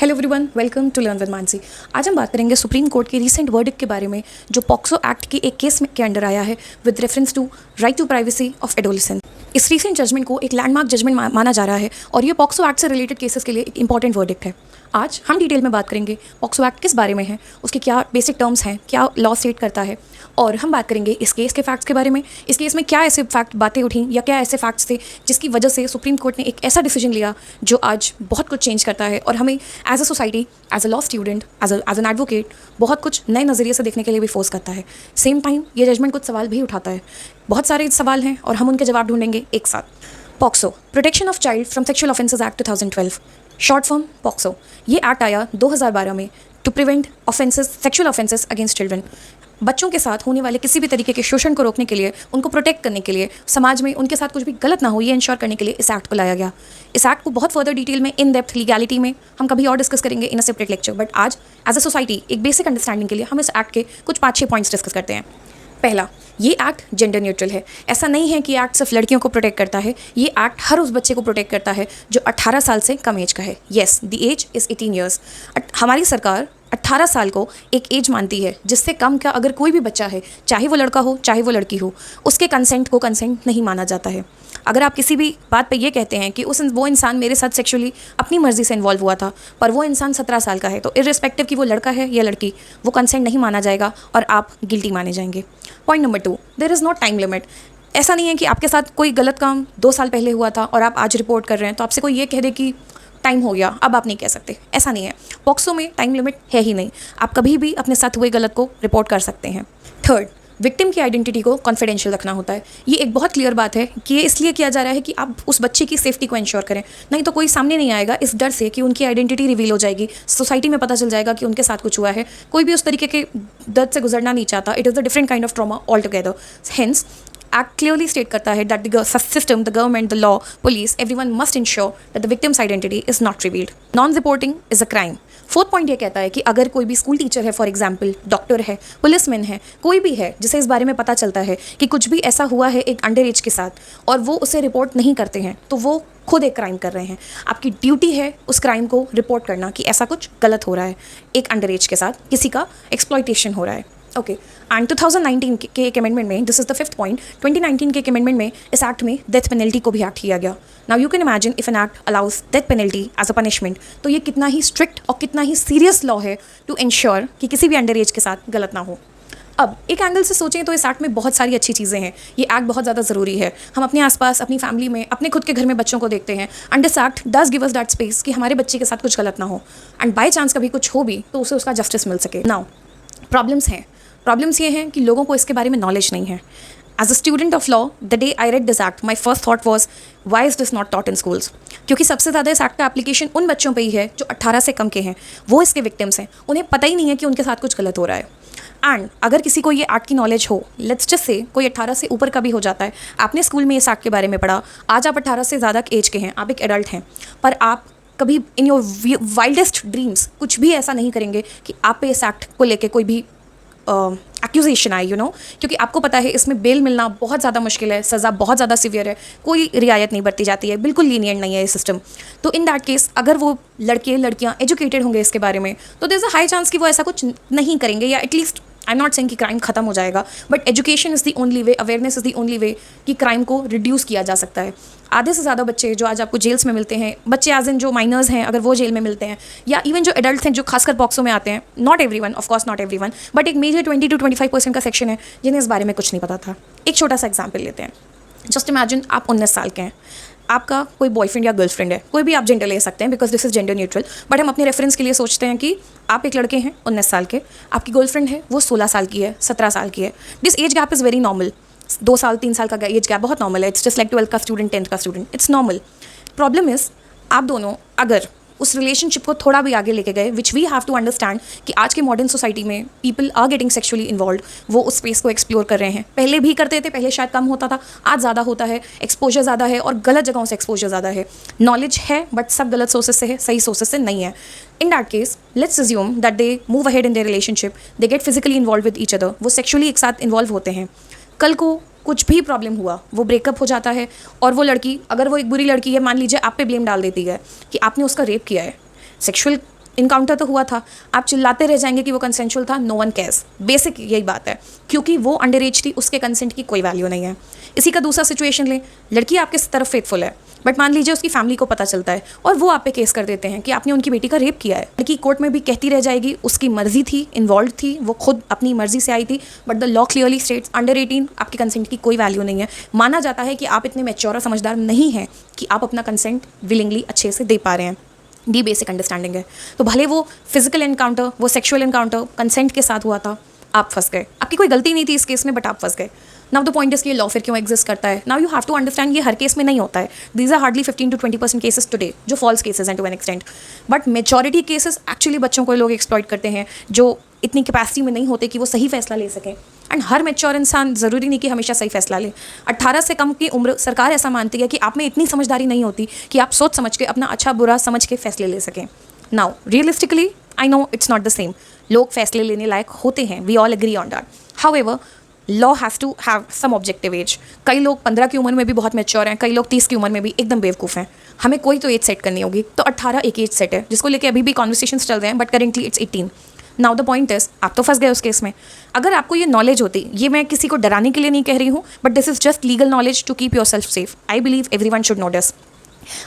Hello everyone, welcome to learn with Mansi. आज हम बात करेंगे सुप्रीम कोर्ट के रीसेंट वर्डिक्ट के बारे में जो पॉक्सो एक्ट के एक केस के अंडर आया है with reference to right to privacy of adolescent. इस रीसेंट जजमेंट को एक लैंडमार्क जजमेंट माना जा रहा है और ये पॉक्सो एक्ट से रिलेटेड केसेस के लिए एक इंपॉर्टेंट वर्डिक्ट है। आज हम डिटेल में बात करेंगे पॉक्सो एक्ट किस बारे में है, उसके क्या बेसिक टर्म्स हैं, क्या लॉ स्टेट करता है, और हम बात करेंगे इस केस के फैक्ट्स के बारे में। इस केस में क्या ऐसे फैक्ट बातें उठी या क्या ऐसे फैक्ट्स थे जिसकी वजह से सुप्रीम कोर्ट ने एक ऐसा डिसीजन लिया जो आज बहुत कुछ चेंज करता है और हमें as a society, as a law student, as an advocate बहुत कुछ नए नज़रिए से देखने के लिए भी फोर्स करता है। सेम टाइम ये जजमेंट कुछ सवाल भी उठाता है। बहुत सारे सवाल हैं और हम उनके जवाब ढूंढेंगे एक साथ। POCSO, protection of child from sexual offences act 2012, short form POCSO. ये एक्ट आया 2012 में to prevent offences, sexual offences against children. बच्चों के साथ होने वाले किसी भी तरीके के शोषण को रोकने के लिए, उनको प्रोटेक्ट करने के लिए, समाज में उनके साथ कुछ भी गलत ना हो ये इंश्योर करने के लिए इस एक्ट को लाया गया। इस एक्ट को बहुत फर्दर डिटेल में इन डेप्थ लीगैलिटी में हम कभी और डिस्कस करेंगे इन अ सेपरेट लेक्चर, बट आज एज अ सोसाइटी एक बेसिक अंडरस्टैंडिंग के लिए हम इस एक्ट के कुछ 5-6 पॉइंट्स डिस्कस करते हैं। पहला, ये एक्ट जेंडर न्यूट्रल है। ऐसा नहीं है कि एक्ट सिर्फ लड़कियों को प्रोटेक्ट करता है, ये एक्ट हर उस बच्चे को प्रोटेक्ट करता है जो 18 साल से कम एज का है। Yes, the age is 18 years. हमारी सरकार 18 साल को एक एज मानती है जिससे कम का अगर कोई भी बच्चा है, चाहे वो लड़का हो चाहे वो लड़की हो, उसके कंसेंट को कंसेंट नहीं माना जाता है। अगर आप किसी भी बात पे ये कहते हैं कि वो इंसान मेरे साथ सेक्सुअली अपनी मर्जी से इन्वॉल्व हुआ था पर वो इंसान 17 साल का है, तो इर्रिस्पेक्टिव कि वो लड़का है या लड़की, वो कंसेंट नहीं माना जाएगा और आप गिल्टी माने जाएंगे। Point number 2, there is no time limit. ऐसा नहीं है कि आपके साथ कोई गलत काम 2 साल पहले हुआ था और आप आज रिपोर्ट कर रहे हैं तो आपसे कोई ये कह दे कि टाइम हो गया, अब आप नहीं कह सकते। ऐसा नहीं है, पॉक्सो में टाइम लिमिट है ही नहीं। आप कभी भी अपने साथ हुए गलत को रिपोर्ट कर सकते हैं। थर्ड, विक्टिम की आइडेंटिटी को कॉन्फिडेंशियल रखना होता है। ये एक बहुत क्लियर बात है कि ये इसलिए किया जा रहा है कि आप उस बच्चे की सेफ्टी को इंश्योर करें, नहीं तो कोई सामने नहीं आएगा इस डर से कि उनकी आइडेंटिटी रिवील हो जाएगी, सोसाइटी में पता चल जाएगा कि उनके साथ कुछ हुआ है। कोई भी उस तरीके के दर्द से गुजरना नहीं चाहता। It is a different kind of trauma all together. Hence act clearly state करता है that the system, the government, the law, police, everyone must ensure that the victims identity is not revealed. Non reporting is a crime. Fourth point ये कहता है कि अगर कोई भी school teacher है, फॉर एग्जाम्पल डॉक्टर है, पुलिसमैन है, कोई भी है जिसे इस बारे में पता चलता है कि कुछ भी ऐसा हुआ है एक अंडर एज के साथ और वो उसे रिपोर्ट नहीं करते हैं, तो वो खुद एक क्राइम कर रहे हैं। आपकी ड्यूटी है उस क्राइम को रिपोर्ट करना कि ऐसा कुछ गलत हो रहा है, एक अंडर एज के साथ किसी का एक्सप्लॉयटेशन हो रहा है। ओके, एंड 2019 के एक अमेंडमेंट में, this is the fifth point, 2019 के एक अमेंडमेंट में इस एक्ट में डेथ पेनल्टी को भी एक्ट किया गया। Now you can imagine if an act allows death penalty as a punishment, तो ये कितना ही स्ट्रिक्ट और कितना ही सीरियस लॉ है टू इंश्योर कि किसी भी अंडर एज के साथ गलत ना हो। अब एक एंगल से सोचें तो इस एक्ट में बहुत सारी अच्छी चीज़ें हैं। ये एक्ट बहुत ज़्यादा ज़रूरी है। हम अपने आसपास, अपनी फैमिली में, अपने खुद के घर में बच्चों को देखते हैं and this act does give us that space कि हमारे बच्चे के साथ कुछ गलत ना हो एंड बाई चांस कभी कुछ हो भी तो उसे उसका जस्टिस मिल सके। नाउ प्रॉब्लम्स हैं। प्रॉब्लम्स ये हैं कि लोगों को इसके बारे में नॉलेज नहीं है। As a student of law, the day I read this act, my first thought was why is this not taught in schools. क्योंकि सबसे ज़्यादा इस एक्ट का एप्लीकेशन उन बच्चों पे ही है जो 18 से कम के हैं, वो इसके विक्टिम्स हैं। उन्हें पता ही नहीं है कि उनके साथ कुछ गलत हो रहा है। एंड अगर किसी को ये एक्ट की नॉलेज हो, लेट्स जस्ट से कोई 18 से ऊपर का भी हो जाता है, आपने स्कूल में इस एक्ट के बारे में पढ़ा, आज आप 18 से ज़्यादा एज के हैं, आप एक एडल्ट हैं, पर आप कभी इन योर वाइल्डेस्ट ड्रीम्स कुछ भी ऐसा नहीं करेंगे कि आप पे इस एक्ट को लेके कोई भी एक्यूजेशन आए, क्योंकि आपको पता है इसमें बेल मिलना बहुत ज़्यादा मुश्किल है, सज़ा बहुत ज़्यादा सीवियर है, कोई रियायत नहीं बरती जाती है, बिल्कुल लीनियंट नहीं है ये सिस्टम। तो इन दैट केस अगर वो लड़के लड़कियाँ एजुकेटेड होंगे इसके बारे में तो there is a high chance कि वो ऐसा कुछ नहीं करेंगे, या at least I am not saying कि क्राइम खत्म हो जाएगा, but education is the only way, awareness is the only way कि क्राइम को रिड्यूस किया जा सकता है। आधे से ज़्यादा बच्चे जो आज आपको जेल्स में मिलते हैं, बच्चे एज इन जो माइनर्स हैं अगर वो जेल में मिलते हैं, या इवन जो एडल्ट हैं जो खासकर पॉक्सो में आते हैं, not everyone, of course not everyone, but एक मेजर 20 to 25% का सेक्शन है जिन्हें इस बारे में कुछ नहीं पता था। एक छोटा सा एग्जाम्पल लेते हैं। जस्ट इमेजिन आप 19 साल के हैं, आपका कोई बॉयफ्रेंड या गर्लफ्रेंड है, कोई भी आप जेंडर ले सकते हैं because this is gender neutral, but हम अपने रेफरेंस के लिए सोचते हैं कि आप एक लड़के हैं 19 साल के, आपकी गर्लफ्रेंड है वो 16 साल की है, 17 साल की है। This age gap is very normal. 2 साल 3 साल का एज गैप बहुत नॉर्मल है। इट्स जस्ट लाइक 12th का स्टूडेंट, 10th का student, it's normal. Problem is आप दोनों अगर उस रिलेशनशिप को थोड़ा भी आगे लेके गए, which we have to understand कि आज के मॉडर्न सोसाइटी में people are getting sexually involve, वो उस स्पेस को एक्सप्लोर कर रहे हैं। पहले भी करते थे, पहले शायद कम होता था, आज ज़्यादा होता है, एक्सपोजर ज़्यादा है और गलत जगहों से एक्सपोजर ज़्यादा है। नॉलेज है बट सब गलत सोर्सेज से है, सही सोर्सेज से नहीं है। In that case let's assume that they move ahead in their relationship, they get physically involve with each other, वो सेक्शुअली एक साथ इन्वॉल्व होते हैं। कल को कुछ भी प्रॉब्लम हुआ, वो ब्रेकअप हो जाता है और वो लड़की, अगर वो एक बुरी लड़की है, मान लीजिए आप पे ब्लेम डाल देती है कि आपने उसका रेप किया है, सेक्शुअल इनकाउंटर तो हुआ था, आप चिल्लाते रह जाएंगे कि वो कंसेंशुअल था, नो वन केयर्स। बेसिक यही बात है, क्योंकि वो अंडर एज थी, उसके कंसेंट की कोई वैल्यू नहीं है। इसी का दूसरा सिचुएशन लें, लड़की आपके तरफ फेथफुल है, बट मान लीजिए उसकी फैमिली को पता चलता है और वो आप पे केस कर देते हैं कि आपने उनकी बेटी का रेप किया है। लड़की कोर्ट में भी कहती रह जाएगी उसकी मर्जी थी, इन्वॉल्व थी, वो खुद अपनी मर्जी से आई थी, but the law clearly states under 18 आपके कंसेंट की कोई वैल्यू नहीं है। माना जाता है कि आप इतने मैच्योर और समझदार नहीं हैं कि आप अपना कंसेंट विलिंगली अच्छे से दे पा रहे हैं। ये बेसिक अंडरस्टैंडिंग है। तो भले वो फिजिकल एनकाउंटर, वो सेक्सुअल एनकाउंटर कंसेंट के साथ हुआ था, आप फंस गए। आपकी कोई गलती नहीं थी इस केस में, बट आप फंस गए। नाउ द पॉइंट इज कि ये लॉ फिर क्यों एग्जिस्ट करता है। Now you have to understand ये हर केस में नहीं होता है। These are hardly 15 to 20% cases today जो फॉल्स केसेस हैं to an extent, but majority cases actually बच्चों को लोग एक्सप्लॉइट करते हैं जो इतनी कैपेसिटी में नहीं होते कि वो सही फैसला ले सकें। एंड हर मैच्योर इंसान ज़रूरी नहीं कि हमेशा सही फैसला ले। 18 से कम की उम्र सरकार ऐसा मानती है कि आप में इतनी समझदारी नहीं होती कि आप सोच समझ के अपना अच्छा बुरा समझ के फैसले ले सकें। Now realistically I know it's not the same, लोग फैसले लेने लायक होते हैं, we all agree on that. However law has to have some objective age. कई लोग 15 की उम्र में भी बहुत मैच्योर हैं, कई लोग 30 की उम्र में भी एकदम बेवकूफ़ हैं। हमें कोई तो एज सेट करनी होगी, तो 18 एक एज सेट है जिसको लेके अभी भी कॉन्वर्सेशंस चल रहे हैं, but currently it's 18। Now the point is, आप तो फंस गए उस केस में। अगर आपको ये नॉलेज होती, ये मैं किसी को डराने के लिए नहीं कह रही हूँ, but this is just legal knowledge to keep yourself safe. I believe everyone should know this.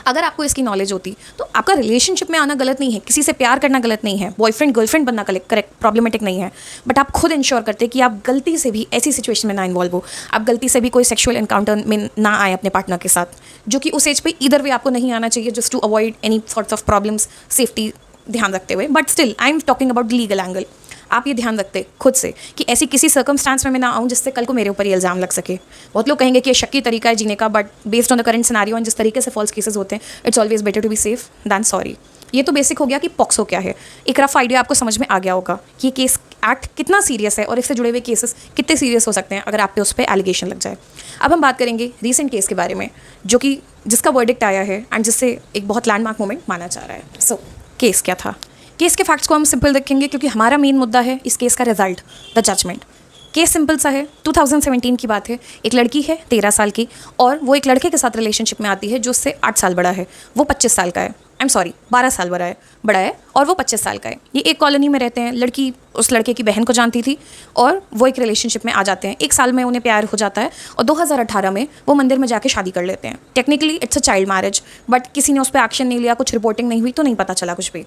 अगर आपको इसकी नॉलेज होती तो आपका रिलेशनशिप में आना गलत नहीं है, किसी से प्यार करना गलत नहीं है, बॉयफ्रेंड गर्लफ्रेंड बनना करेक्ट प्रॉब्लमेटिक नहीं है, बट आप खुद इंश्योर करते कि आप गलती से भी ऐसी सिचुएशन में ना इन्वॉल्व हो, आप गलती से भी कोई सेक्सुअल एनकाउंटर में ना आए अपने पार्टनर के साथ, जो कि उस एज पे इधर वे आपको नहीं आना चाहिए, just to avoid any sorts of problems, safety ध्यान रखते हुए। But still I am talking about the legal angle. आप ये ध्यान रखते खुद से कि ऐसी किसी सर्कमस्टांस में मैं ना आऊँ जिससे कल को मेरे ऊपर ये इल्ज़ाम लग सके। बहुत लोग कहेंगे कि ये शक्की तरीका है जीने का, but based on the current scenario and जिस तरीके से फॉल्स केसेस होते हैं, it's always better to be safe than sorry. ये तो बेसिक हो गया कि पॉक्सो क्या है। एक रफ आइडिया आपको समझ में आ गया होगा कि ये केस एक्ट कितना सीरियस है और इससे जुड़े हुए केसेस कितने सीरियस हो सकते हैं अगर आप पे उस पर एलिगेशन लग जाए। अब हम बात करेंगे रीसेंट केस के बारे में, जो कि जिसका वर्डिक्ट आया है एंड जिससे एक बहुत लैंडमार्क मोमेंट माना जा रहा है। सो केस क्या था? केस के फैक्ट्स को हम सिंपल रखेंगे क्योंकि हमारा मेन मुद्दा है इस केस का result, the judgment. Case simple सा है, 2017 की बात है। एक लड़की है 13 साल की और वो एक लड़के के साथ रिलेशनशिप में आती है जो उससे 8 साल बड़ा है। वो 25 साल का है, 12 साल बड़ा है और वो 25 साल का है। ये एक कॉलोनी में रहते हैं। लड़की उस लड़के की बहन को जानती थी और वो एक रिलेशनशिप में आ जाते हैं। 1 साल में उन्हें प्यार हो जाता है और 2018 में वो मंदिर में जाके शादी कर लेते हैं। Technically it's a child marriage, but किसी ने उस पर एक्शन नहीं लिया, कुछ रिपोर्टिंग नहीं हुई तो नहीं पता चला कुछ भी।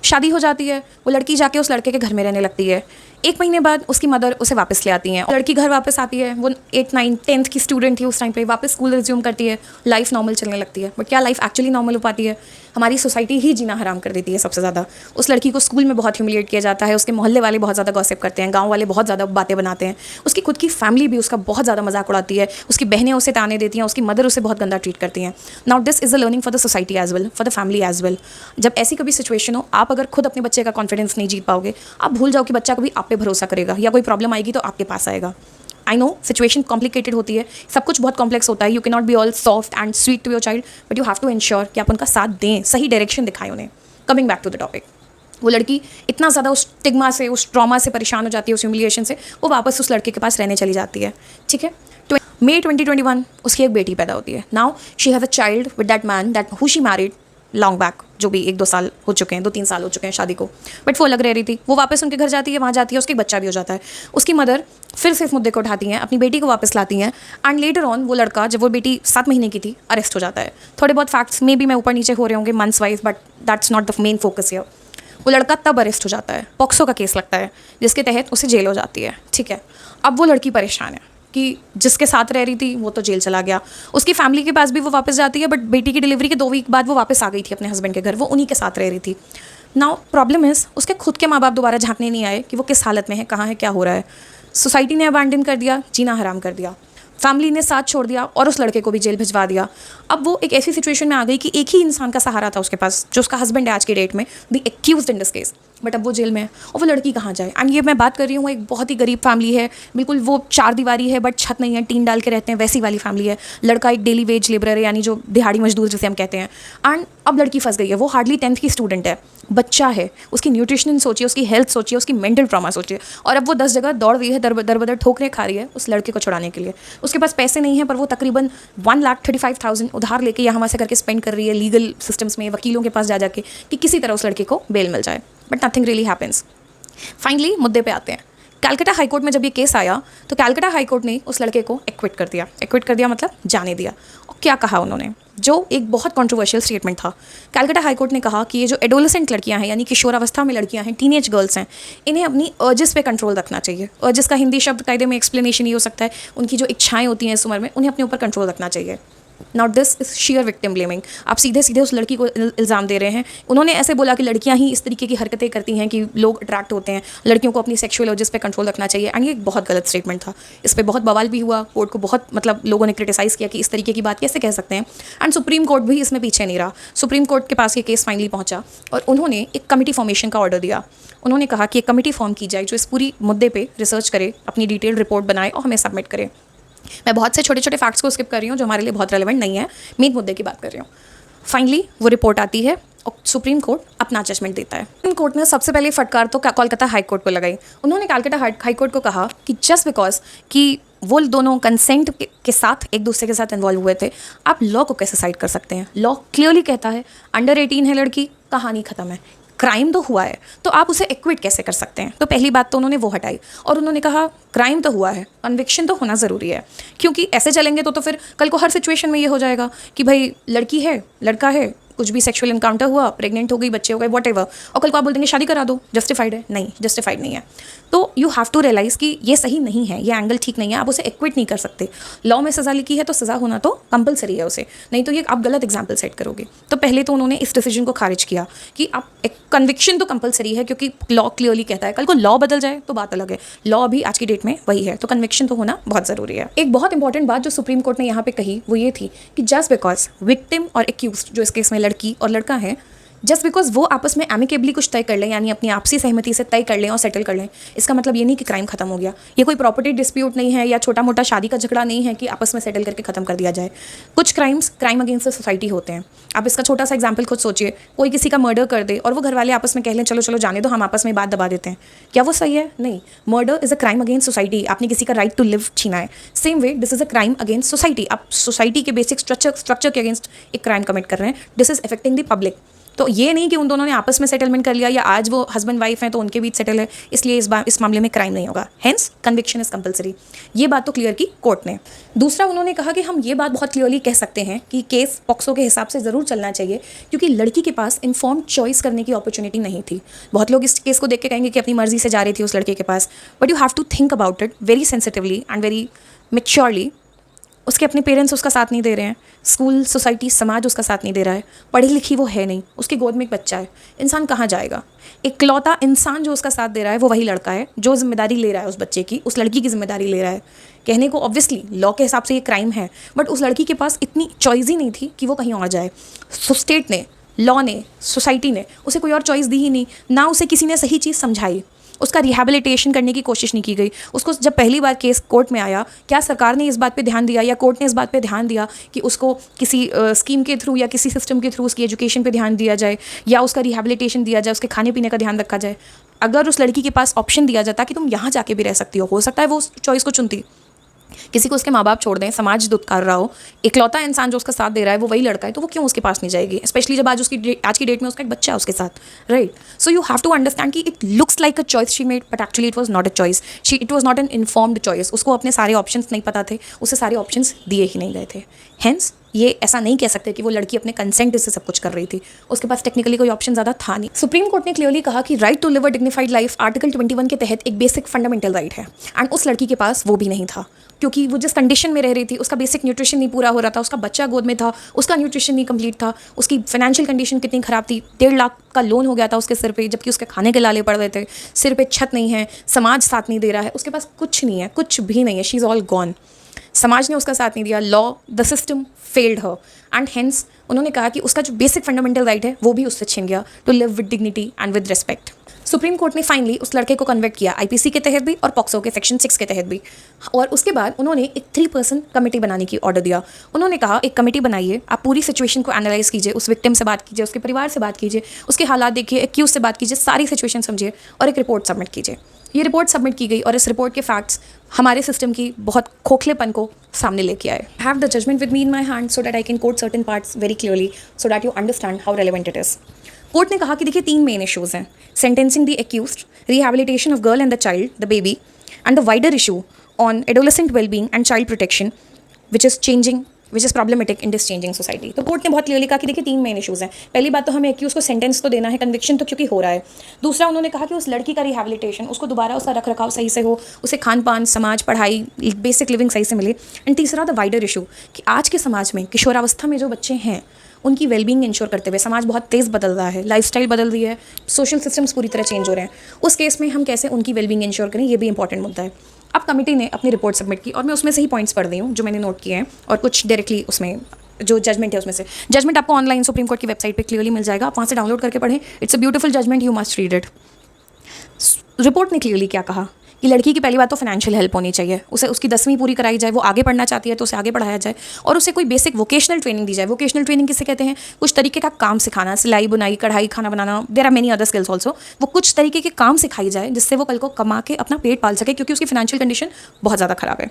शादी हो जाती है, वो लड़की जाके उस लड़के के घर में रहने लगती है। 1 महीने बाद उसकी मदर उसे वापस ले आती हैं। लड़की घर वापस आती है, वो 8, 9, 10th की स्टूडेंट थी उस टाइम पे, वापस स्कूल रिज्यूम करती है, लाइफ नॉर्मल चलने लगती है। बट क्या लाइफ एक्चुअली नॉर्मल हो पाती है? हमारी सोसाइटी ही जीना हराम कर देती है सबसे ज़्यादा। उस लड़की को स्कूल में बहुत ह्यूमिलिएट किया जाता है, उसके मोहल्ले वाले बहुत ज़्यादा गॉसिप करते हैं, गाँव वाले बहुत ज़्यादा बातें बनाते हैं, उसकी खुद की फैमिली भी उसका बहुत ज़्यादा मजाक उड़ाती है, उसकी बहनें उसे ताने देती हैं, उसकी मदर उसे बहुत गंदा ट्रीट करती हैं। Now this is a learning for the society as well, for the family as well. जब ऐसी कभी सिचुएशन हो, आप अगर खुद अपने बच्चे का कॉन्फिडेंस नहीं जीत पाओगे, आप भूल जाओ कि बच्चा कभी आप पे भरोसा करेगा, या कोई प्रॉब्लम आएगी तो आपके पास आएगा। आई नो सिचुएशन कॉम्प्लिकेटेड होती है, सब कुछ बहुत कॉम्प्लेक्स होता है। You can not be all soft and sweet to your child, but you have to ensure कि आप उनका साथ दें, सही डायरेक्शन दिखाएं उन्हें। Coming back to the topic, वो लड़की इतना ज़्यादा उस स्टिग्मा से, उस ट्रॉमा से परेशान हो जाती है, उस ह्यूमिलिएशन से, वो वापस उस लड़के के पास रहने चली जाती है। ठीक है, मई 2021 उसकी एक बेटी पैदा होती है। Now she has a child with that man that who she married long back, जो भी 1-2 साल हो चुके हैं, 2-3 साल हो चुके हैं शादी को, बट वो अलग रह रही थी। वो वापस उनके घर जाती है, वहाँ जाती है, उसके बच्चा भी हो जाता है। उसकी मदर फिर से इस मुद्दे को उठाती हैं, अपनी बेटी को वापस लाती हैं, एंड लेटर ऑन वो लड़का, जब वो बेटी 7 महीने की थी, अरेस्ट हो जाता है। थोड़े बहुत फैक्ट्स में भी मैं ऊपर नीचे हो रहे होंगे months wise, but that's not the main focus here. वो लड़का तब अरेस्ट हो जाता है, पॉक्सो का केस लगता है, जिसके तहत उसे जेल हो जाती है। ठीक है, अब वो लड़की परेशान है कि जिसके साथ रह रही थी वो तो जेल चला गया, उसकी फैमिली के पास भी वो वापस जाती है, बट बेटी की डिलीवरी के 2 वीक बाद वो वापस आ गई थी अपने हस्बैंड के घर, वो उन्हीं के साथ रह रही थी। नाउ प्रॉब्लम इज़ उसके खुद के माँ बाप दोबारा झांकने नहीं आए कि वो किस हालत में है, कहाँ है, क्या हो रहा है। सोसाइटी ने अबैंडन कर दिया, जीना हराम कर दिया, फैमिली ने साथ छोड़ दिया और उस लड़के को भी जेल भिजवा दिया। अब वो एक ऐसी सिचुएशन में आ गई कि एक ही इंसान का सहारा था उसके पास, जो उसका हस्बैंड है आज की डेट में, the accused in this case. But अब वो जेल में है और वो लड़की कहाँ जाए। एंड ये मैं बात कर रही हूँ एक बहुत ही गरीब फैमिली है, बिल्कुल वो चार दीवारी है बट छत नहीं है, टीन डाल के रहते हैं, वैसी वाली फैमिली है। लड़का एक डेली वेज लेबरर है, यानी जो दिहाड़ी मजदूर जिसे हम कहते हैं। एंड अब लड़की फंस गई है, वो हार्डली 10th की स्टूडेंट है, बच्चा है, उसकी न्यूट्रिशन सोचिए, उसकी हेल्थ सोचिए, उसकी मेंटल ट्रॉमा सोचिए। और अब वो 10 जगह दौड़ रही है, दर बदर ठोकरें खा रही है उस लड़के को छुड़ाने के लिए। उसके पास पैसे नहीं है पर वो तकरीबन 1,35,000 उधार लेके यहाँ वहाँ से करके स्पेंड कर रही है लीगल सिस्टम्स में, वकीलों के पास जा जाके, कि किसी तरह उस लड़के को बेल मिल जाए। But nothing really happens. Finally मुद्दे पे आते हैं। कैलकाटा हाईकोर्ट में जब ये केस आया तो कैलकाटा हाईकोर्ट ने उस लड़के को एक्विट कर दिया। एक्विट कर दिया मतलब जाने दिया। और क्या कहा उन्होंने, जो एक बहुत कंट्रोवर्शियल स्टेटमेंट था। कैलकाटा हाईकोर्ट ने कहा कि ये जो एडोलेसेंट लड़कियां हैं, यानी किशोरावस्था में लड़कियां हैं, टीनेज गर्ल्स हैं, इन्हें अपनी अर्जेस पे कंट्रोल रखना चाहिए। अर्जेस का हिंदी शब्द कायदे में एक्सप्लेनेशन ये हो सकता है उनकी जो इच्छाएं होती हैं इस उम्र में, उन्हें अपने ऊपर कंट्रोल रखना चाहिए। Not this is share victim blaming. आप सीधे सीधे उस लड़की को इल्ज़ाम दे रहे हैं। उन्होंने ऐसे बोला कि लड़कियां ही इस तरीके की हरकतें करती हैं कि लोग अट्रैक्ट होते हैं, लड़कियों को अपनी सेक्सुअल अर्जेस पे कंट्रोल रखना चाहिए। एंड ये एक बहुत गलत स्टेटमेंट था। इस पर बहुत बवाल भी हुआ, कोर्ट को बहुत लोगों ने क्रिटिसाइज़ किया कि इस तरीके की बात कैसे कह सकते हैं। एंड सुप्रीम कोर्ट भी इसमें पीछे नहीं रहा। सुप्रीम कोर्ट के पास ये केस फाइनली पहुंचा और उन्होंने एक कमेटी फॉर्मेशन का ऑर्डर दिया। उन्होंने कहा कि एक कमेटी फॉर्म की जाए जो इस पूरी मुद्दे पर रिसर्च करे, अपनी डिटेल्ड रिपोर्ट बनाए और हमें सबमिट करे। मैं बहुत से छोटे छोटे फैक्ट्स को स्किप कर रही हूँ जो हमारे लिए बहुत रेलेवेंट नहीं है, मेन मुद्दे की बात कर रही हूँ। फाइनली वो रिपोर्ट आती है और सुप्रीम कोर्ट अपना जजमेंट देता है। सुप्रीम कोर्ट ने सबसे पहले फटकार तो कोलकाता हाई कोर्ट को लगाई। उन्होंने कलकत्ता हाई कोर्ट को कहा कि जस्ट बिकॉज कि वो दोनों कंसेंट के साथ एक दूसरे के साथ इन्वॉल्व हुए थे, आप लॉ को कैसे साइड कर सकते हैं। लॉ क्लियरली कहता है अंडर 18 है लड़की, कहानी खत्म है। क्राइम तो हुआ है तो आप उसे एक्विट कैसे कर सकते हैं। तो पहली बात तो उन्होंने वो हटाई और उन्होंने कहा क्राइम तो हुआ है, कन्विक्शन तो होना ज़रूरी है। क्योंकि ऐसे चलेंगे तो फिर कल को हर सिचुएशन में ये हो जाएगा कि भाई लड़की है, लड़का है, कुछ भी सेक्सुअल इनकाउंटर हुआ, प्रेग्नेंट हो गई, बच्चे हो गए, वॉट एवर, और कल को आप बोल देंगे शादी करा दो, जस्टिफाइड है। नहीं, जस्टिफाइड नहीं है। तो यू हैव टू रियलाइज़ कि ये सही नहीं है, ये एंगल ठीक नहीं है, आप उसे एक्विट नहीं कर सकते। लॉ में सज़ा लिखी है तो सज़ा होना तो कंपलसरी है उसे, नहीं तो ये आप गलत एग्जाम्पल सेट करोगे। तो पहले तो उन्होंने इस डिसीजन को खारिज किया कि आप कन्विक्शन तो कंपलसरी है, क्योंकि लॉ क्लियरली कहता है। कल को लॉ बदल जाए तो बात अलग है, लॉ अभी आज की डेट में वही है, तो कन्विक्शन तो होना बहुत ज़रूरी है। एक बहुत इंपॉर्टेंट बात जो सुप्रीम कोर्ट ने यहाँ पे कही वो ये थी कि जस्ट बिकॉज विक्टिम और एक्यूज, जो इस केस में लड़की और लड़का है, जस्ट बिकॉज वो आपस में एमिकेबली कुछ तय कर लें, यानी अपनी आपसी सहमति से तय कर लें और सेटल कर लें, इसका मतलब ये नहीं कि क्राइम खत्म हो गया। ये कोई प्रॉपर्टी डिस्प्यूट नहीं है या छोटा मोटा शादी का झगड़ा नहीं है कि आपस में सेटल करके खत्म कर दिया जाए। कुछ क्राइम अगेंस्ट द सोसाइटी होते हैं। आप इसका छोटा सा एग्जाम्पल खुद सोचिए, कोई किसी का मर्डर कर दे और वो घर वाले आपस में कह लें चलो चलो जाने दो, हम आपस में बात दबा देते हैं, क्या वो सही है? नहीं। Murder is a crime against society. आपने किसी का राइट टू लिव छीना है। Same way this is a crime against society. आप सोसाइटी के बेसिक स्ट्रक्चर के अगेंस्ट एक क्राइम कमिट कर रहे हैं। This is affecting the public. तो ये नहीं कि उन दोनों ने आपस में सेटलमेंट कर लिया या आज वो हस्बैंड वाइफ हैं तो उनके बीच सेटल है, इसलिए इस मामले में क्राइम नहीं होगा। Hence conviction is compulsory. ये बात तो क्लियर की कोर्ट ने। दूसरा उन्होंने कहा कि हम ये बात बहुत क्लियरली कह सकते हैं कि केस पॉक्सो के हिसाब से ज़रूर चलना चाहिए, क्योंकि लड़की के पास इन्फॉर्म्ड चॉइस करने की अपॉर्चुनिटी नहीं थी। बहुत लोग इस केस को देख के कहेंगे कि अपनी मर्जी से जा रही थी उस लड़के के पास, but you have to think about it very sensitively and very maturely. उसके अपने पेरेंट्स उसका साथ नहीं दे रहे हैं, स्कूल, सोसाइटी, समाज उसका साथ नहीं दे रहा है, पढ़ी लिखी वो है नहीं, उसकी गोद में एक बच्चा है। इंसान कहाँ जाएगा? इकलौता इंसान जो उसका साथ दे रहा है वो वही लड़का है जो जिम्मेदारी ले रहा है उस बच्चे की, उस लड़की की जिम्मेदारी ले रहा है। कहने को ऑब्वियसली लॉ के हिसाब से ये क्राइम है, बट उस लड़की के पास इतनी चॉइस ही नहीं थी कि वो कहीं और जाए। स्टेट ने, लॉ ने, सोसाइटी ने उसे कोई और चॉइस दी ही नहीं, ना उसे किसी ने सही चीज़ समझाई, उसका रिहैबिलिटेशन करने की कोशिश नहीं की गई। उसको जब पहली बार केस कोर्ट में आया, क्या सरकार ने इस बात पे ध्यान दिया या कोर्ट ने इस बात पे ध्यान दिया कि उसको किसी स्कीम के थ्रू या किसी सिस्टम के थ्रू उसकी एजुकेशन पे ध्यान दिया जाए या उसका रिहैबिलिटेशन दिया जाए, उसके खाने पीने का ध्यान रखा जाए? अगर उस लड़की के पास ऑप्शन दिया जाता कि तुम यहाँ जाके भी रह सकती हो सकता है वो उस चॉइस को चुनती। किसी को उसके माँ बाप छोड़ दें, समाज दुत्कार रहा हो, इकलौता इंसान जो उसका साथ दे रहा है वो वही लड़का है, तो वो क्यों उसके पास नहीं जाएगी? स्पेशली जब आज की डेट में उसका एक बच्चा है उसके साथ, right? So you have to understand कि it looks like a choice she made, but actually it was not a choice. It was not an informed choice. उसको अपने सारे ऑप्शंस नहीं पता थे, उसे सारे ऑप्शंस दिए ही नहीं गए थे। हेंस ये ऐसा नहीं कह सकते कि वो लड़की अपने कंसेंट से सब कुछ कर रही थी, उसके पास टेक्निकली कोई ऑप्शन ज़्यादा था नहीं। सुप्रीम कोर्ट ने क्लियरली कहा कि right to live a dignified life article 21 के तहत एक बेसिक फंडामेंटल राइट है, एंड उस लड़की के पास वो भी नहीं था, क्योंकि वो जिस कंडीशन में रह रही थी, उसका बेसिक न्यूट्रिशन नहीं पूरा हो रहा था, उसका बच्चा गोद में था, उसका न्यूट्रिशन नहीं कंप्लीट था, उसकी फाइनेंशियल कंडीशन कितनी ख़राब थी, 1.5 लाख का लोन हो गया था उसके सिर पे, जबकि उसके खाने के लाले पड़ रहे थे, सिर पे छत नहीं है, समाज साथ नहीं दे रहा है, उसके पास कुछ नहीं है, कुछ भी नहीं है, शी इज़ ऑल गॉन। समाज ने उसका साथ नहीं दिया, law, the system failed her, and hence उन्होंने कहा कि उसका जो बेसिक फंडामेंटल राइट है वो भी उससे छिन गया, to live with dignity and with respect. Supreme Court ने फाइनली उस लड़के को कन्विक्ट किया आईपीसी के तहत भी और पॉक्सो के सेक्शन 6 के तहत भी। और उसके बाद उन्होंने एक 3 पर्सन कमेटी बनाने की ऑर्डर दिया। उन्होंने कहा एक कमेटी बनाइए, आप पूरी सिचुएशन को एनालाइज कीजिए, उस विक्टिम से बात कीजिए, उसके परिवार से बात कीजिए, उसके हालात देखिए, एक्यूज से बात कीजिए, सारी सिचुएशन समझिए और एक रिपोर्ट सबमिट कीजिए। ये रिपोर्ट सबमिट की गई और इस रिपोर्ट के फैक्ट्स हमारे सिस्टम की बहुत खोखलेपन को सामने लेके आए। Have the judgment with me in my hand so that I can quote certain parts very clearly so that you understand how relevant it is. Court ने कहा कि देखिए 3 मेन इश्यूज़ हैं: sentencing the accused, rehabilitation of girl and the child, the baby, and the wider issue on adolescent wellbeing and child protection which is problematic in this changing society. तो court ने बहुत clearly कहा कि देखिए 3 main issues हैं। पहली बात तो हमें एक्यूज को सेंटेंस तो देना है, कन्विक्शन तो क्योंकि हो रहा है। दूसरा उन्होंने कहा कि उस लड़की का रिहैबिलिटेशन, उसको दोबारा उसका रख रखाव सही से हो, उसे खान पान, समाज, पढ़ाई, बेसिक लिविंग सही से मिले। एंड तीसरा द वाइडर इशू कि आज के समाज में किशोरावस्था में जो बच्चे हैं उनकी वेलबींग इंश्योर करते हुए, समाज बहुत तेज़ बदल रहा है, लाइफस्टाइल बदल रही है, सोशल सिस्टम्स पूरी तरह चेंज हो रहे हैं, उस केस में हम कैसे उनकी वेलबींग इंश्योर करें, ये भी इंपॉर्टेंट मुद्दा है। अब कमेटी ने अपनी रिपोर्ट सबमिट की और मैं उसमें से ही पॉइंट्स पढ़ रही हूँ जो मैंने नोट किए हैं और कुछ डायरेक्टली उसमें जो जजमेंट है उसमें से। जजमेंट आपको ऑनलाइन सुप्रीम कोर्ट की वेबसाइट पे क्लियरली मिल जाएगा, आप वहाँ से डाउनलोड करके पढ़ें। It's a beautiful judgment, you must read it. Report ने क्लियरली क्या कहा कि लड़की की पहली बात तो फाइनेंशियल हेल्प होनी चाहिए, उसे उसकी 10वीं पूरी कराई जाए, वो आगे पढ़ना चाहती है तो उसे आगे पढ़ाया जाए और उसे कोई बेसिक वोकेशनल ट्रेनिंग दी जाए। वोकेशनल ट्रेनिंग किसे कहते हैं? कुछ तरीके का काम सिखाना, सिलाई बुनाई, कढ़ाई, खाना बनाना, there are many other skills also. वो कुछ तरीके के काम सिखाई जाए जिससे वो कल को कमा के अपना पेट पाल सके, क्योंकि उसकी फाइनेंशियल कंडीशन बहुत ज़्यादा ख़राब है।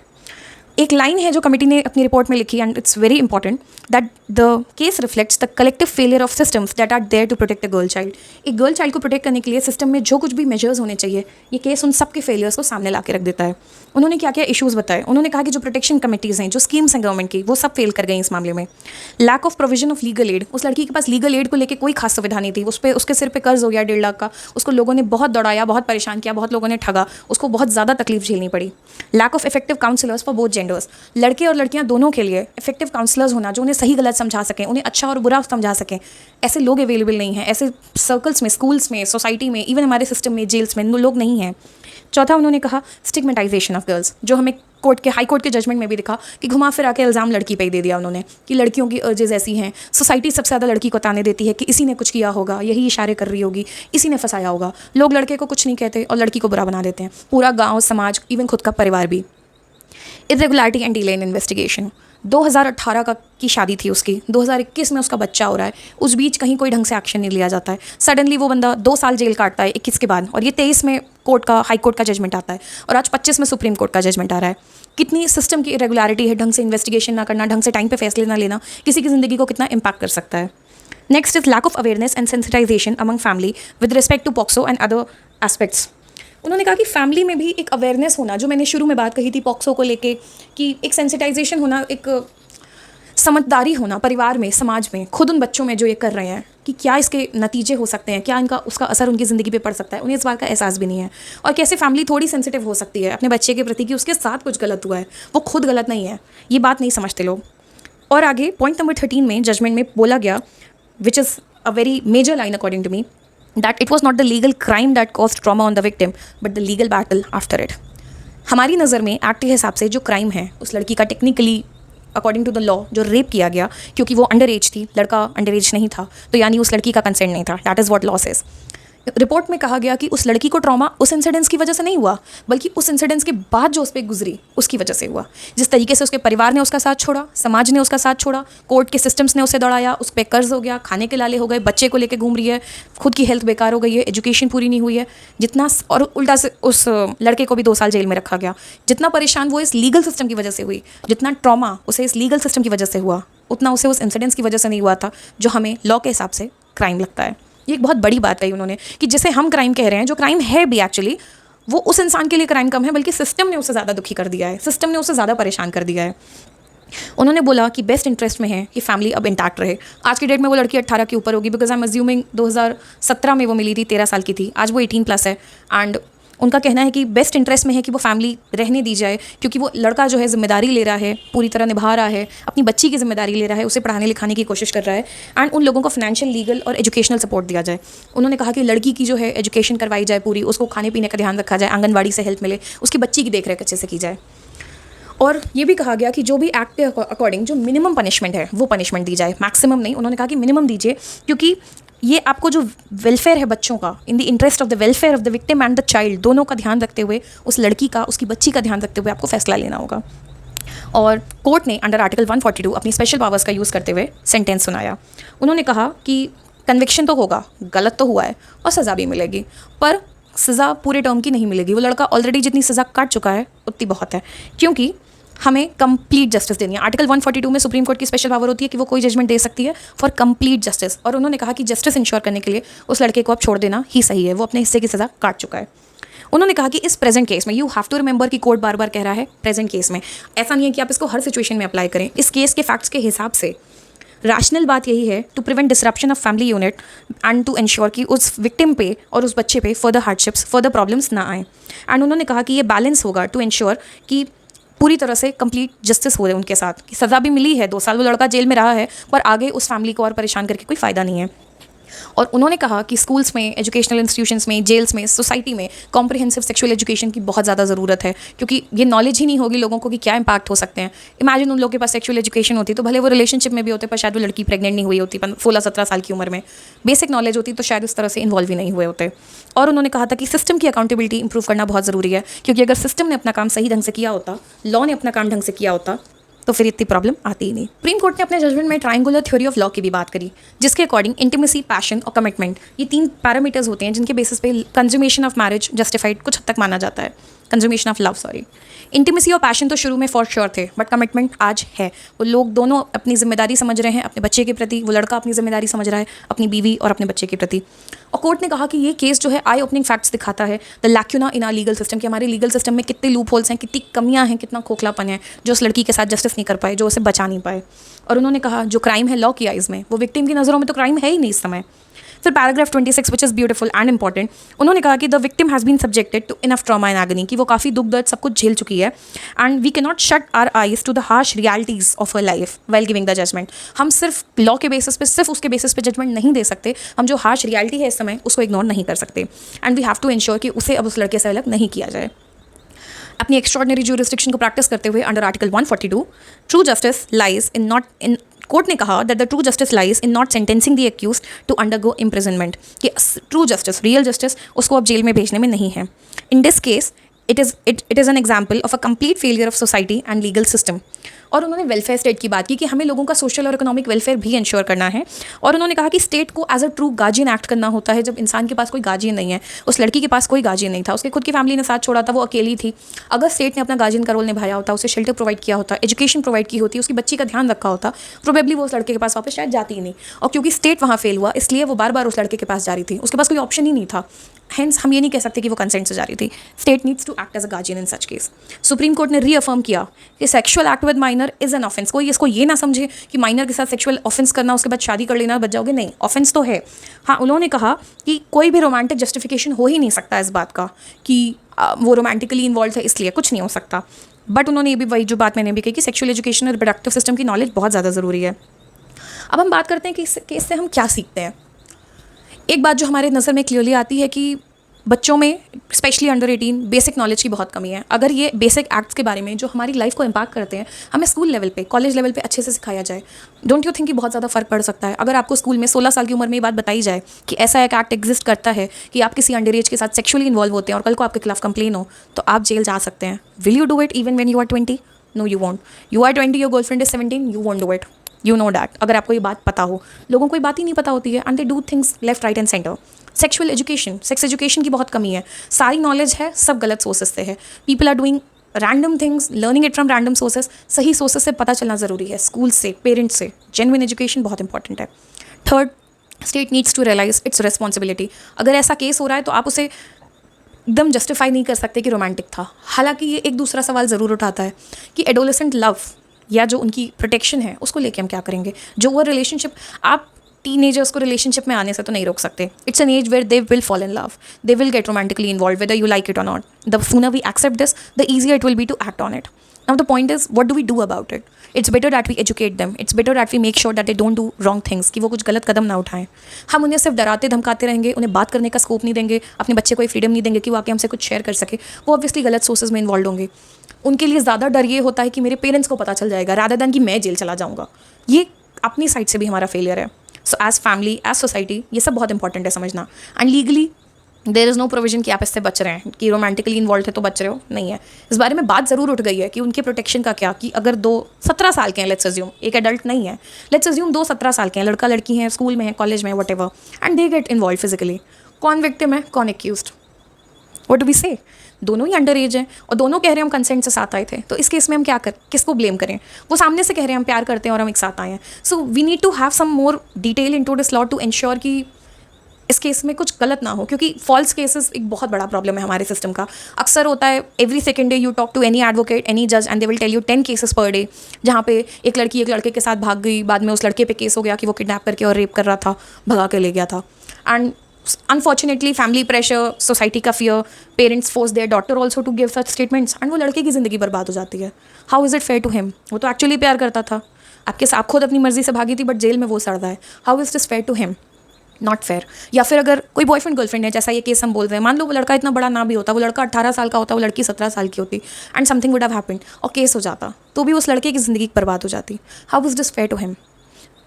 एक लाइन है जो कमेटी ने अपनी रिपोर्ट में लिखी and it's very important that the case reflects the collective failure of systems that are there to protect the girl child. एक गर्ल चाइल्ड को प्रोटेक्ट करने के लिए सिस्टम में जो कुछ भी मेजर्स होने चाहिए, ये केस उन सब के फेलियर्स को सामने ला के रख देता है। उन्होंने क्या क्या इशूज़ बताए? उन्होंने कहा कि जो प्रोटेक्शन कमिटीज़ हैं, जो स्कीम्स हैं गवर्नमेंट की, वो सब फेल कर गई इस मामले में। Lack of provision of legal aid, उस लड़की के पास लीगल एड को लेकर कोई खास सुविधा नहीं थी, उस पर उसके सिर पे कर्ज हो गया 1.5 लाख का, उसको लोगों ने बहुत दौड़ाया, बहुत परेशान किया, बहुत लोगों ने ठगा, उसको बहुत ज़्यादा तकलीफ झेलनी पड़ी। Lack of effective counsellors for both genders, लड़के और लड़कियां दोनों के लिए इफेक्टिव काउंसलर्स होना जो उन्हें सही गलत समझा सकें, उन्हें अच्छा और बुरा समझा सकें, ऐसे लोग अवेलेबल नहीं हैं। ऐसे सर्कल्स में, स्कूल्स में, सोसाइटी में, इवन हमारे सिस्टम में, जेल्स में लोग नहीं हैं। चौथा उन्होंने कहा स्टिग्मेटाइजेशन ऑफ गर्ल्स, जो हमें हाई कोर्ट के जजमेंट में भी दिखा कि घुमा फिरा के इल्ज़ाम लड़की पे ही दे दिया उन्होंने कि लड़कियों की अर्जेस ऐसी हैं, सोसाइटी सबसे ज़्यादा लड़की को ताने देती है कि इसी ने कुछ किया होगा, यही इशारे कर रही होगी, इसी ने फंसाया होगा। लोग लड़के को कुछ नहीं कहते और लड़की को बुरा बना देते हैं, पूरा गाँव, समाज, इवन खुद का परिवार भी। Irregularity and delay in investigation, 2018 की शादी थी उसकी, 2021 में उसका बच्चा हो रहा है, उस बीच कहीं कोई ढंग से एक्शन नहीं लिया जाता है। सडनली वो बंदा 2 साल जेल काटता है 21 के बाद, और ये 23 में हाई कोर्ट का जजमेंट आता है और आज 25 में सुप्रीम कोर्ट का जजमेंट आ रहा है। कितनी सिस्टम की इरेगुलरिटी है, ढंग से इन्वेस्टिगेशन ना करना, ढंग से टाइम पे फैसले ना लेना, किसी की ज़िंदगी को कितना इम्पैक्ट कर सकता है। Next is lack of awareness and sensitisation among family with respect to POCSO and other aspects. उन्होंने कहा कि फैमिली में भी एक अवेयरनेस होना, जो मैंने शुरू में बात कही थी पॉक्सो को लेके, कि एक सेंसिटाइजेशन होना, एक समझदारी होना परिवार में, समाज में, खुद उन बच्चों में जो ये कर रहे हैं कि क्या इसके नतीजे हो सकते हैं, क्या उसका असर उनकी ज़िंदगी पे पड़ सकता है, उन्हें इस बात का एहसास भी नहीं है। और कैसे फैमिली थोड़ी सेंसिटिव हो सकती है अपने बच्चे के प्रति कि उसके साथ कुछ गलत हुआ है, वो खुद गलत नहीं है, ये बात नहीं समझते लोग। और आगे पॉइंट नंबर 13 में जजमेंट में बोला गया, which is a very major line according to me, that it was not the legal crime that caused trauma on the victim but the legal battle after it। हमारी नज़र में act के हिसाब से जो क्राइम है उस लड़की का, technically according to the law जो रेप किया गया, क्योंकि वो अंडर एज थी, लड़का अंडर एज नहीं था, तो यानी उस लड़की का कंसेंट नहीं था, that is what law says. Report में कहा गया कि उस लड़की को ट्रॉमा उस इंसिडेंस की वजह से नहीं हुआ, बल्कि उस इंसिडेंस के बाद जो उस पर गुजरी उसकी वजह से हुआ। जिस तरीके से उसके परिवार ने उसका साथ छोड़ा, समाज ने उसका साथ छोड़ा, कोर्ट के सिस्टम्स ने उसे दौड़ाया, उस पर कर्ज हो गया, खाने के लाले हो गए, बच्चे को लेके घूम रही है, खुद की हेल्थ बेकार हो गई है, एजुकेशन पूरी नहीं हुई है, जितना, और उल्टा से उस लड़के को भी 2 साल जेल में रखा गया। जितना परेशान वो इस लीगल सिस्टम की वजह से हुई, जितना ट्रॉमा उसे इस लीगल सिस्टम की वजह से हुआ, उतना उसे उस इंसिडेंस की वजह से नहीं हुआ था जो हमें लॉ के हिसाब से क्राइम लगता है। ये एक बहुत बड़ी बात कही उन्होंने कि जिसे हम क्राइम कह रहे हैं, जो क्राइम है भी एक्चुअली, वो उस इंसान के लिए क्राइम कम है, बल्कि सिस्टम ने उसे ज़्यादा दुखी कर दिया है, सिस्टम ने उसे ज़्यादा परेशान कर दिया है। उन्होंने बोला कि बेस्ट इंटरेस्ट में है कि फैमिली अब इंटैक्ट रहे। आज की डेट में वो लड़की 18 के ऊपर होगी, बिकॉज आई एम अज्यूमिंग 2017 में वो मिली थी, 13 साल की थी, आज वो 18+ है। एंड उनका कहना है कि बेस्ट इंटरेस्ट में है कि वो फैमिली रहने दी जाए, क्योंकि वो लड़का जो है जिम्मेदारी ले रहा है, पूरी तरह निभा रहा है, अपनी बच्ची की जिम्मेदारी ले रहा है, उसे पढ़ाने लिखाने की कोशिश कर रहा है, एंड उन लोगों को फाइनेंशियल, लीगल और एजुकेशनल सपोर्ट दिया जाए। उन्होंने कहा कि लड़की की जो है एजुकेशन करवाई जाए पूरी, उसको खाने पीने का ध्यान रखा जाए, आंगनबाड़ी से हेल्प मिले, उसकी बच्ची की देखरेख अच्छे से की जाए। और ये भी कहा गया कि जो भी एक्ट के अकॉर्डिंग जो मिनिमम पनिशमेंट है वो पनिशमेंट दी जाए, मैक्सिमम नहीं। उन्होंने कहा कि मिनिमम दीजिए, क्योंकि ये आपको जो वेलफेयर है बच्चों का, in the interest of the welfare of the victim and the child, दोनों का ध्यान रखते हुए, उस लड़की का, उसकी बच्ची का ध्यान रखते हुए आपको फैसला लेना होगा। और कोर्ट ने अंडर आर्टिकल 142 अपनी स्पेशल पावर्स का यूज़ करते हुए सेंटेंस सुनाया। उन्होंने कहा कि कन्विक्शन तो होगा, गलत तो हुआ है और सज़ा भी मिलेगी, पर सज़ा पूरे टर्म की नहीं मिलेगी। वो लड़का ऑलरेडी जितनी सज़ा काट चुका है उतनी बहुत है, क्योंकि हमें कंप्लीट जस्टिस देनी है। आर्टिकल 142 में सुप्रीम कोर्ट की स्पेशल पावर होती है कि वो कोई जजमेंट दे सकती है फॉर कंप्लीट जस्टिस, और उन्होंने कहा कि जस्टिस इंश्योर करने के लिए उस लड़के को अब छोड़ देना ही सही है, वो अपने हिस्से की सज़ा काट चुका है। उन्होंने कहा कि इस प्रेजेंट केस में, यू हैव टू रिमेंबर कि कोर्ट बार बार कह रहा है प्रेजेंट केस में, ऐसा नहीं है कि आप इसको हर सिचुएशन में अप्लाई करें। इस केस के फैक्ट्स के हिसाब से रैशनल बात यही है to prevent disruption of family unit and to ensure कि उस विक्टिम पे और उस बच्चे पे फर्दर हार्डशिप्स, फर्दर प्रॉब्लम्स ना आए। एंड उन्होंने कहा कि ये बैलेंस होगा टू इंश्योर कि पूरी तरह से कंप्लीट जस्टिस हो रहे उनके साथ, कि सज़ा भी मिली है, 2 साल वो लड़का जेल में रहा है, पर आगे उस फैमिली को और परेशान करके कोई फ़ायदा नहीं है। और उन्होंने कहा कि स्कूल्स में, एजुकेशनल इंस्टीट्यूशंस में, जेल्स में, सोसाइटी में कॉम्प्रिहेंसिव सेक्सुअल एजुकेशन की बहुत ज़्यादा ज़रूरत है, क्योंकि ये नॉलेज ही नहीं होगी लोगों को कि क्या इंपैक्ट हो सकते हैं। इमेजिन उन लोगों के पास सेक्सुअल एजुकेशन होती तो भले वो रिलेशनशिप में भी होते, पर शायद वो लड़की प्रेग्नेंट नहीं हुई होती 16-17 साल की उम्र में। बेसिक नॉलेज होती तो शायद उस तरह से इन्वॉल्व ही नहीं हुए होते। और उन्होंने कहा था कि सिस्टम की अकाउंटेबिलिटी इंप्रूव करना बहुत ज़रूरी है, क्योंकि अगर सिस्टम ने अपना काम सही ढंग से किया होता, लॉ ने अपना काम ढंग से किया होता, तो फिर इतनी प्रॉब्लम आती ही नहीं। सुप्रीम कोर्ट ने अपने जजमेंट में ट्रायंगुलर थ्योरी ऑफ लॉ की भी बात करी, जिसके अकॉर्डिंग इंटीमेसी, पैशन और कमिटमेंट, ये 3 पैरामीटर्स होते हैं जिनके बेसिस पे कंज्यूमेशन ऑफ मैरिज जस्टिफाइड कुछ हद तक माना जाता है। Consummation of love, sorry. Intimacy और पैशन तो शुरू में फॉर श्योर थे, बट कमिटमेंट आज है। वो लोग दोनों अपनी जिम्मेदारी समझ रहे हैं अपने बच्चे के प्रति, वो लड़का अपनी जिम्मेदारी समझ रहा है अपनी बीवी और अपने बच्चे के प्रति। और कोर्ट ने कहा कि ये केस जो है आई ओपनिंग फैक्ट्स दिखाता है the lacuna in are legal system, कि हमारे लीगल सिस्टम में कितने लूप होल्स हैं, कितनी कमियां हैं, कितना खोखलापन है, जो उस लड़की के साथ जस्टिस नहीं कर पाए, जो उसे बचा नहीं पाए। और उन्होंने कहा जो क्राइम है लॉ की आइज़ में, वो विक्टिम की नज़रों में तो क्राइम है ही नहीं इस समय। फिर paragraph 26 which is beautiful and important, उन्होंने कहा कि the victim has been subjected to enough trauma and agony, कि वो काफ़ी दुख दर्द सब कुछ झेल चुकी है, and we can not shut our eyes to the harsh realities of her life well giving the judgment. हम सिर्फ लॉ के बेसिस पे, सिर्फ उसके बेसिस पे जजमेंट नहीं दे सकते, हम जो हार्श रियलिटी है इस समय उसको इग्नोर नहीं कर सकते। And we have to ensure कि उसे अब उस लड़के से अलग नहीं किया जाए। अपनी एक्स्ट्रॉर्डनरी ज्यूरिसडिक्शन को प्रैक्टिस करते हुए under article 142 true justice lies in not in, court ने कहा that the true justice lies in not sentencing the accused to undergo imprisonment, कि ट्रू जस्टिस, रियल जस्टिस उसको अब जेल में भेजने में नहीं है। In this case it is an example of a complete failure of society and legal system. और उन्होंने वेलफेयर स्टेट की बात की कि हमें लोगों का सोशल और इकोनॉमिक वेलफेयर भी इंश्योर करना है। और उन्होंने कहा कि स्टेट को as a true guardian act करना होता है जब इंसान के पास कोई गार्जियन नहीं है। उस लड़की के पास कोई गार्जियन नहीं था, उसके खुद की फैमिली ने साथ छोड़ा था, वो अकेली थी। अगर स्टेट ने अपना गार्जियन का रोल निभाया होता, उसे शेल्टर प्रोवाइड किया होता, एजुकेशन प्रोवाइड की होती, उसकी बच्ची का ध्यान रखा होता, प्रोबेबली वो उस लड़के के पास वापस शायद जाती ही नहीं। और क्योंकि स्टेट वहाँ फेल हुआ, इसलिए वो बार बार उस लड़के के पास जा रही थी, उसके पास कोई ऑप्शन ही नहीं था। हेंस हम ये नहीं कह सकते कि वो कंसेंट से जा रही थी। State needs to act as a guardian in such case. Supreme Court ने रीअफर्म किया कि sexual act with minor is an offence. कोई इसको ये ना समझे कि माइनर के साथ सेक्सुअल ऑफेंस करना, उसके बाद शादी कर लेना, बच जाओगे, नहीं, ऑफेंस तो है। हाँ, उन्होंने कहा कि कोई भी रोमांटिक जस्टिफिकेशन हो ही नहीं सकता इस बात का कि वो रोमांटिकली इन्वॉल्व है इसलिए, कुछ नहीं हो सकता। बट उन्होंने ये भी, वही जो बात मैंने भी कही कि सेक्सुअल एजुकेशन और रिप्रोडक्टिव सिस्टम की नॉलेज बहुत ज़्यादा ज़रूरी है। अब हम बात करते हैं कि इस केस से हम क्या सीखते हैं। एक बात जो हमारे नज़र में क्लियरली आती है कि बच्चों में स्पेशली अंडर 18 बेसिक नॉलेज की बहुत कमी है। अगर ये बेसिक एक्ट्स के बारे में जो हमारी लाइफ को इम्पैक्ट करते हैं, हमें स्कूल लेवल पे, कॉलेज लेवल पे अच्छे से सिखाया जाए, डोंट यू थिंक कि बहुत ज़्यादा फ़र्क पड़ सकता है। अगर आपको स्कूल में 16 साल की उम्र में ये बात बताई जाए कि ऐसा एक एक्ट एग्जिस्ट करता है कि आप किसी अंडर एज के साथ सेक्शुअली इन्वॉल्व होते हैं और कल को आपके खिलाफ कंप्लेन हो, तो आप जेल जा सकते हैं। Will you do it even when you are 20? No you won't. You are 20, your girlfriend is 17, you won't do it. You know that. अगर आपको ये बात पता हो, लोगों को ये बात ही नहीं पता होती है, and they do things left, right and centre. Sexual education, sex education की बहुत कमी है। सारी नॉलेज है, सब गलत सोर्सेस से है। People are doing random things, learning it from random sources. सही सोर्सेस से पता चलना ज़रूरी है, स्कूल से, पेरेंट्स से। जेन्युइन एजुकेशन बहुत इंपॉर्टेंट है। Third, state needs to realise its responsibility. अगर ऐसा केस हो रहा है तो आप उसे एकदम जस्टिफाई नहीं कर सकते कि रोमांटिक था। हालांकि ये एक दूसरा सवाल ज़रूर उठाता है कि एडोलेसेंट लव या जो उनकी प्रोटेक्शन है उसको लेके हम क्या करेंगे। जो वो रिलेशनशिप, आप टीनेजर्स को रिलेशनशिप में आने से तो नहीं रोक सकते। It's an age where they will fall in love, they will get romantically involve whether you like it और not. The sooner we accept this, the easier it will be to act on it. Now the point is, what do we do about it? It's better that we educate them, it's better that we make sure that they don't do wrong things, कि वो कुछ गलत कदम ना उठाएं। हम उन्हें सिर्फ डराते धमकाते रहेंगे, उन्हें बात करने का स्कोप नहीं देंगे, अपने बच्चे को ये फ्रीडम नहीं देंगे कि वो आके हमसे कुछ शेयर कर सके, वो ऑब्वियसली गलत सोर्सेज में इन्वॉल्व होंगे। उनके लिए ज़्यादा डर ये होता है कि मेरे पेरेंट्स को पता चल जाएगा, रादर दैन कि मैं जेल चला जाऊँगा। ये अपनी साइड से भी हमारा फेलियर है। So as family, as society, ये सब बहुत इंपॉर्टेंट है समझना. And legally there is no provision कि आप इससे बच रहे हैं, कि रोमांटिकली इन्वॉल्व है तो बच रहे हो, नहीं है. इस बारे में बात ज़रूर उठ गई है कि उनके प्रोटेक्शन का क्या, कि अगर 2 17 साल के हैं, लेट्स अज्यूम, एक एडल्ट नहीं है, लेट्स अज्यूम 2 17 साल के हैं, लड़का लड़की हैं, स्कूल में है, कॉलेज में है, what ever, and they get involve physically. कौन विक्टिम है, कौन एक्यूज्ड? व्हाट डू वी से? दोनों ही अंडर एज हैं और दोनों कह रहे हैं हम कंसेंट से साथ आए थे. तो इस केस में हम क्या किसको ब्लेम करें? वो सामने से कह रहे हैं हम प्यार करते हैं और हम एक साथ आए हैं. So we need to have some more detail into this law to ensure कि इस केस में कुछ गलत ना हो, क्योंकि फॉल्स केसेस एक बहुत बड़ा प्रॉब्लम है हमारे सिस्टम का. अक्सर होता है every second day you talk to any advocate, any जज, and they will tell you 10 cases per day, जहाँ पे एक लड़की एक लड़के के साथ भाग गई, बाद में उस लड़के पे केस हो गया कि वो किडनैप करके और रेप कर रहा था, भगा के ले गया था. And unfortunately family pressure, society का fear, parents force their daughter also to give such statements, and वो लड़के की ज़िंदगी बर्बाद हो जाती है. How is it fair to him? वो तो एक्चुअली प्यार करता था, आपके साथ खुद अपनी मर्जी से भागी थी, बट जेल में वो सड़ रहा है. How is this fair to him? Not fair. या फिर अगर कोई बॉयफ्रेंड गर्लफ्रेंड है, जैसा ये केस हम बोल रहे हैं, मान लो वो लड़का इतना बड़ा ना भी होता, वो लड़का 18 साल का होता, वो लड़की 17 साल की होती, and something would have happened और केस हो जाता, तो भी उस लड़के की ज़िंदगी बर्बाद हो जाती. How is this fair to him?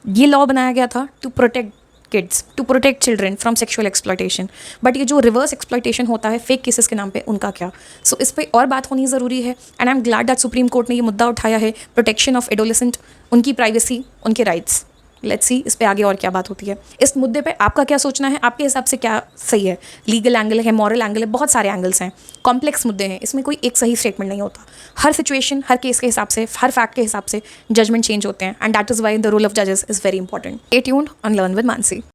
ये लॉ बनाया गया था to protect kids, to protect children from sexual exploitation, but ये जो रिवर्स एक्सप्लॉयटेशन होता है फेक केसेस के नाम पे, उनका क्या? सो इस पर और बात होनी ज़रूरी है. And I am glad that supreme Court ने ये मुद्दा उठाया है, प्रोटेक्शन ऑफ एडोलेसेंट, उनकी प्राइवेसी, उनके राइट्स. लेट्स सी इस पे आगे और क्या बात होती है. इस मुद्दे पे आपका क्या सोचना है? आपके हिसाब से क्या सही है? लीगल एंगल है, मॉरल एंगल है, बहुत सारे एंगल्स हैं, कॉम्प्लेक्स मुद्दे हैं, इसमें कोई एक सही स्टेटमेंट नहीं होता. हर सिचुएशन, हर केस के हिसाब से, हर फैक्ट के हिसाब से जजमेंट चेंज होते हैं, and that is why the role of जजेस is very important. Stay tuned on learn with Mansi.